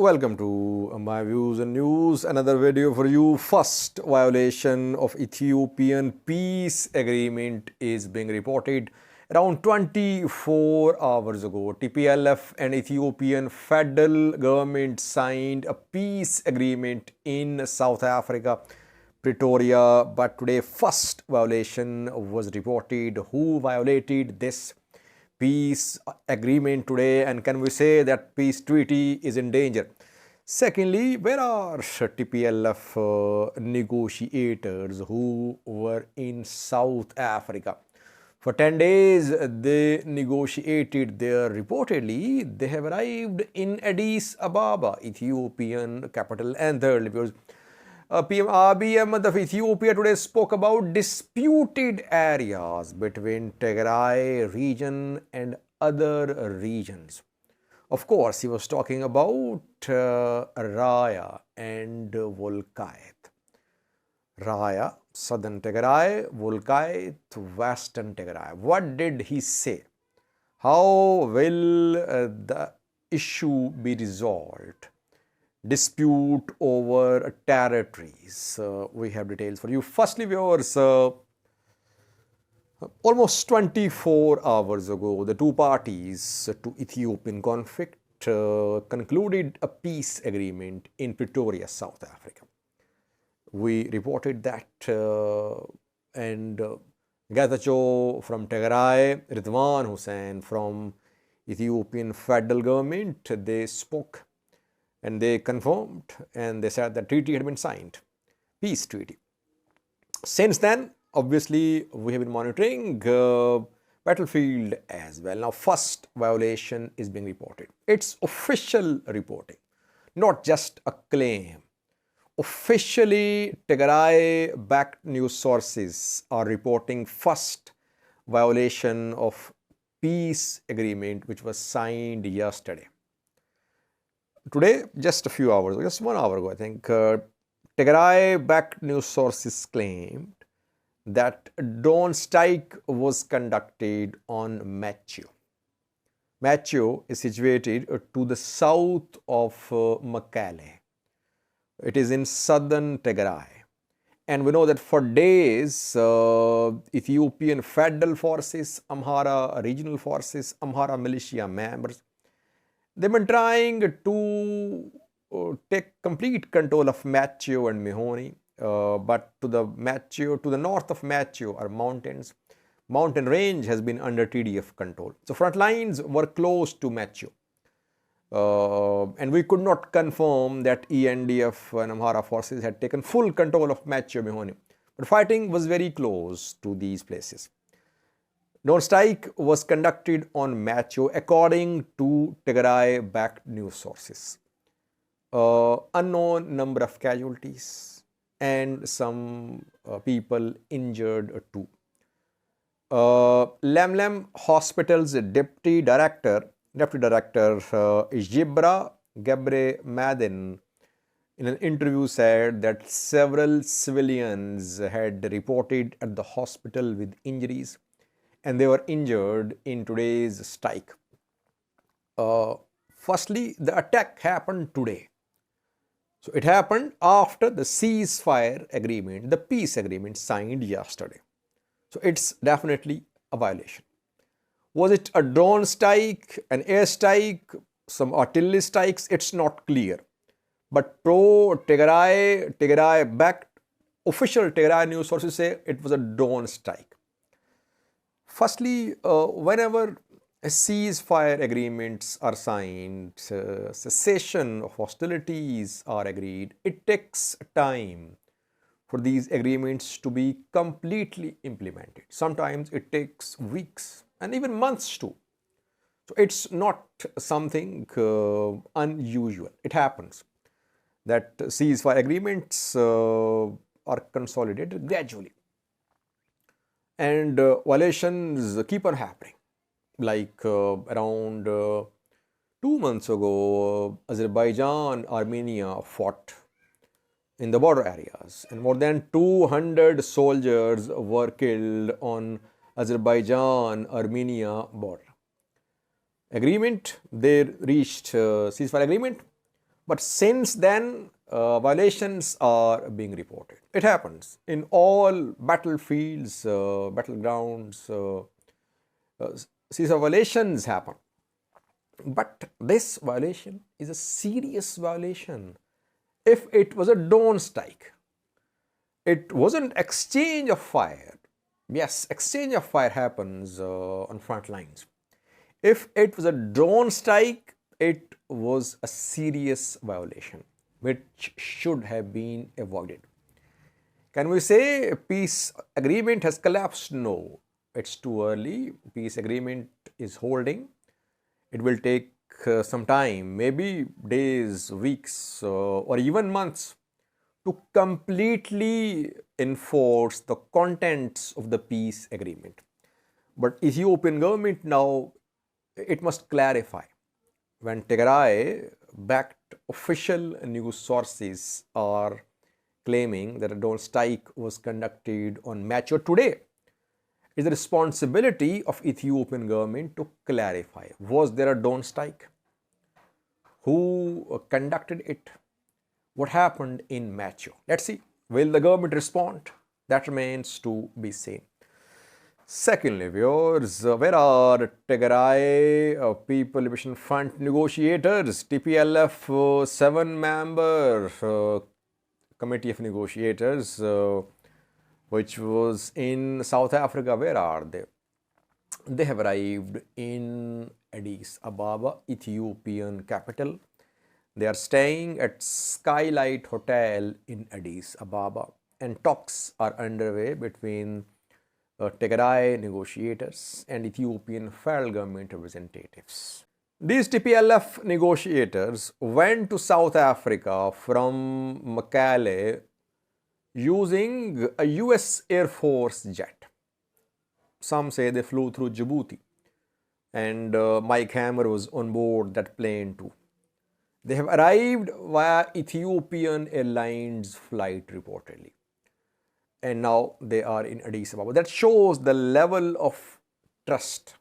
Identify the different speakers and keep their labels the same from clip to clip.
Speaker 1: Welcome to my views and news. Another video for you. First violation of Ethiopian peace agreement is being reported around 24 hours ago. TPLF and Ethiopian federal government signed a peace agreement in South Africa, Pretoria. But today, first violation was reported. Who violated this peace agreement today, and can we say that peace treaty is in danger? Secondly, where are TPLF negotiators who were in South Africa? For 10 days, they negotiated there. Reportedly, they have arrived in Addis Ababa, Ethiopian capital. And thirdly, because PM Abiy Ahmed of Ethiopia today spoke about disputed areas between Tigray region and other regions. Of course, he was talking about Raya and Wolkait. Raya, southern Tigray; Wolkait, western Tigray. What did he say? How will the issue be resolved? Dispute over territories. We have details for you. Firstly, viewers, almost 24 hours ago, the two parties to Ethiopian conflict concluded a peace agreement in Pretoria, South Africa. We reported that and Getachew from Tigray, Ridwan Hussein from Ethiopian federal government, they spoke and they confirmed and they said that treaty had been signed, peace treaty. Since then, obviously, we have been monitoring battlefield as well. Now, first violation is being reported. It's official reporting, not just a claim. Officially, Tigray-backed news sources are reporting first violation of peace agreement which was signed yesterday. Today, just a few hours ago, just 1 hour ago, I think, Tigray-backed news sources claimed that drone strike was conducted on Machu. Machu is situated to the south of Mekelle. It is in southern Tigray. And we know that for days, Ethiopian federal forces, Amhara regional forces, Amhara militia members, they've been trying to take complete control of Machu and Mihoni, but to the north of Machu are mountains. Mountain range has been under TDF control. So front lines were close to Machu. And we could not confirm that ENDF and Amhara forces had taken full control of Machu and Mihoni. But fighting was very close to these places. Drone strike was conducted on Machu according to Tigray-backed news sources. Unknown number of casualties and some people injured too. Lemlem Hospital's Deputy Director Jibra Gebre Madin in an interview said that several civilians had reported at the hospital with injuries, and they were injured in today's strike. Firstly, the attack happened today. So it happened after the ceasefire agreement, the peace agreement signed yesterday. So it's definitely a violation. Was it a drone strike, an air strike, some artillery strikes? It's not clear. But Tigray-backed official Tigray news sources say it was a drone strike. Firstly, whenever ceasefire agreements are signed, cessation of hostilities are agreed, it takes time for these agreements to be completely implemented. Sometimes it takes weeks and even months too. So it's not something unusual. It happens that ceasefire agreements are consolidated gradually. And violations keep on happening. Like around 2 months ago, Azerbaijan, Armenia fought in the border areas, and more than 200 soldiers were killed on Azerbaijan-Armenia border. Agreement, they reached ceasefire agreement, But since then, violations are being reported. It happens in all battlefields, battlegrounds. These violations happen. But this violation is a serious violation. If it was a drone strike, it wasn't exchange of fire. Yes, exchange of fire happens on front lines. If it was a drone strike, it was a serious violation which should have been avoided. Can we say a peace agreement has collapsed? No, it's too early. Peace agreement is holding. It will take some time, maybe days, weeks, or even months to completely enforce the contents of the peace agreement. But Ethiopian government now, it must clarify. When Tigray backed official news sources are claiming that a drone strike was conducted on Macho today, it's the responsibility of Ethiopian government to clarify. Was there a drone strike? Who conducted it? What happened in Macho? Let's see. Will the government respond? That remains to be seen. Secondly, viewers, where are Tigray People Liberation Front negotiators? TPLF 7-member committee of negotiators, which was in South Africa. Where are they? They have arrived in Addis Ababa, Ethiopian capital. They are staying at Skylight Hotel in Addis Ababa, and talks are underway between Tigray negotiators and Ethiopian federal government representatives. These TPLF negotiators went to South Africa from Mekelle using a US Air Force jet. Some say they flew through Djibouti, and Mike Hammer was on board that plane too. They have arrived via Ethiopian Airlines flight reportedly, and now they are in Addis Ababa. That shows the level of trust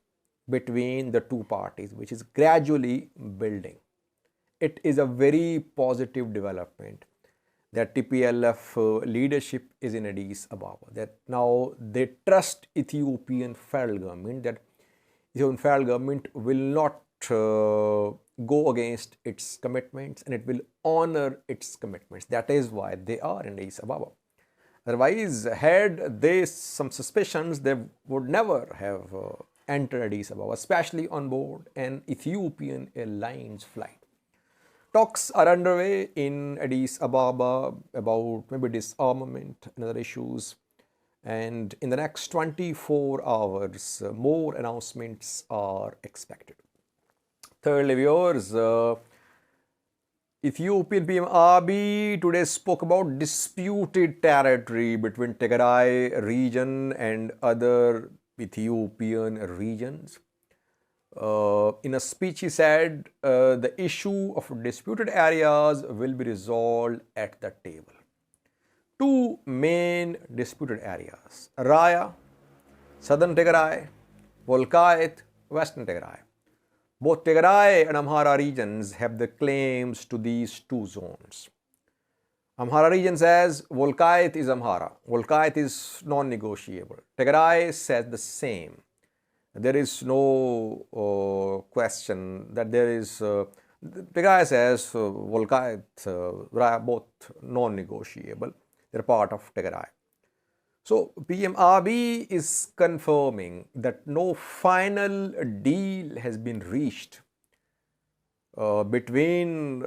Speaker 1: between the two parties, which is gradually building. It is a very positive development that TPLF leadership is in Addis Ababa, that now they trust Ethiopian federal government, that Ethiopian federal government will not go against its commitments and it will honor its commitments. That is why they are in Addis Ababa. Otherwise, had they some suspicions, they would never have entered Addis Ababa, especially on board an Ethiopian Airlines flight. Talks are underway in Addis Ababa about maybe disarmament and other issues. And in the next 24 hours, more announcements are expected. Thirdly, viewers, Ethiopian PM Abiy today spoke about disputed territory between Tigray region and other Ethiopian regions. In a speech, he said the issue of disputed areas will be resolved at the table. Two main disputed areas: Raya, southern Tigray; Wolkait, western Tigray. Both Tigray and Amhara regions have the claims to these two zones. Amhara region says Wolkait is Amhara. Wolkait is non-negotiable. Tigray says the same. There is no question that there is. Tigray says Wolkait, Raya, both non-negotiable. They're part of Tigray. So PM Abiy is confirming that no final deal has been reached between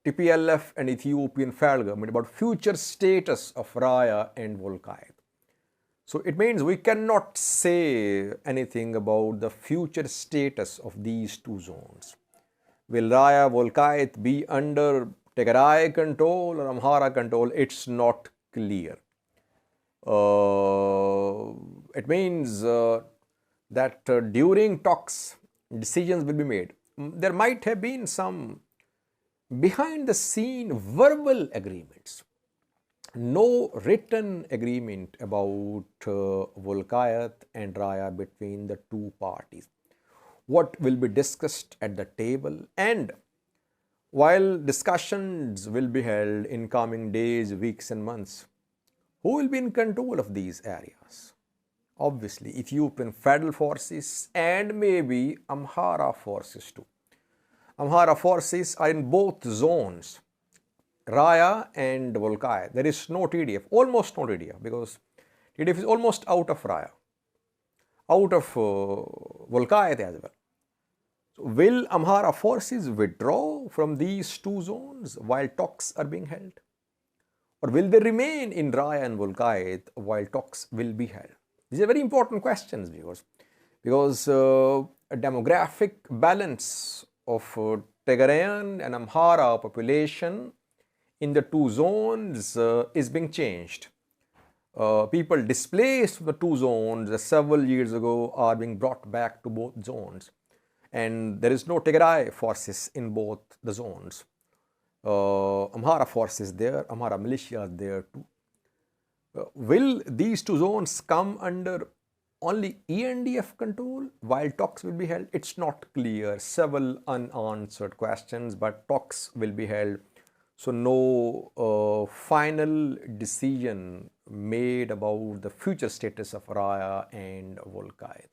Speaker 1: TPLF and Ethiopian federal government about future status of Raya and Wolkait. So it means we cannot say anything about the future status of these two zones. Will Raya Wolkait be under Tigray control or Amhara control? It's not clear. It means that during talks, decisions will be made. There might have been some behind the scene verbal agreements. No written agreement about Wolkait and Raya between the two parties. What will be discussed at the table and While discussions will be held in coming days, weeks, and months, who will be in control of these areas? Obviously, Ethiopian federal forces and maybe Amhara forces too. Amhara forces are in both zones, Raya and Wolkait. There is no TDF, almost no TDF, because TDF is almost out of Raya, out of Wolkait as well. So will Amhara forces withdraw from these two zones while talks are being held? Or will they remain in Raya and Wolkait while talks will be held? These are very important questions, because a demographic balance of Tigrayan and Amhara population in the two zones is being changed. People displaced from the two zones several years ago are being brought back to both zones. And there is no Tigray forces in both the zones. Amhara forces there, Amhara militia there too. Will these two zones come under only ENDF control while talks will be held? It's not clear. Several unanswered questions, but talks will be held. So no final decision made about the future status of Raya and Wolkait.